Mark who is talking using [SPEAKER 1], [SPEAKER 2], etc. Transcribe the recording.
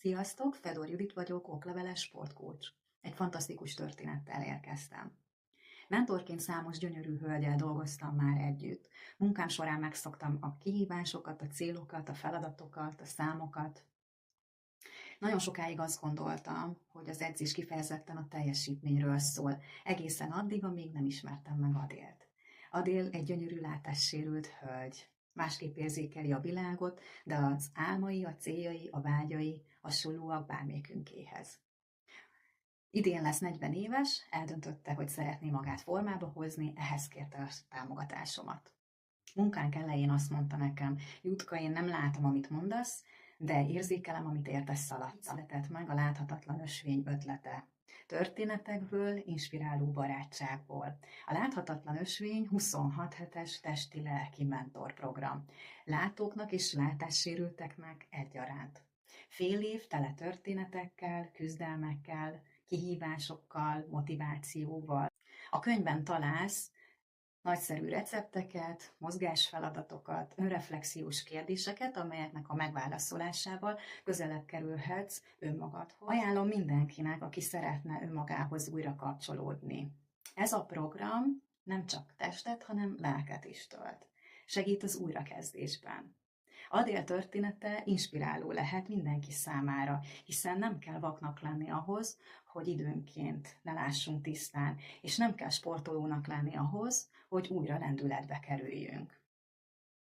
[SPEAKER 1] Sziasztok, Fedor Judit vagyok, okleveles sportcoach. Egy fantasztikus történettel érkeztem. Mentorként számos gyönyörű hölgyel dolgoztam már együtt. Munkám során megszoktam a kihívásokat, a célokat, a feladatokat, a számokat. Nagyon sokáig azt gondoltam, hogy az edzés kifejezetten a teljesítményről szól, egészen addig, amíg nem ismertem meg Adélt. Adél egy gyönyörű látássérült hölgy. Másképp érzékeli a világot, de az álmai, a céljai, a vágyai hasonlóak bármelyikünkéhez. Idén lesz 40 éves, eldöntötte, hogy szeretné magát formába hozni, ehhez kérte a támogatásomat. Munkánk elején azt mondta nekem: Jutka, én nem látom, amit mondasz, de érzékelem, amit értesz alatt. Született meg a láthatatlan ösvény ötlete. Történetekből, inspiráló barátságból. A láthatatlan ösvény 26 hetes testi-lelki mentorprogram. Látóknak és látássérülteknek egyaránt. Fél év tele történetekkel, küzdelmekkel, kihívásokkal, motivációval. A könyvben találsz nagyszerű recepteket, mozgásfeladatokat, önreflexiós kérdéseket, amelyeknek a megválaszolásával közelebb kerülhetsz önmagadhoz. Ajánlom mindenkinek, aki szeretne önmagához újra kapcsolódni. Ez a program nem csak testet, hanem lelket is tölt. Segít az újrakezdésben. Adél története inspiráló lehet mindenki számára, hiszen nem kell vaknak lenni ahhoz, hogy időnként ne lássunk tisztán, és nem kell sportolónak lenni ahhoz, hogy újra lendületbe kerüljünk.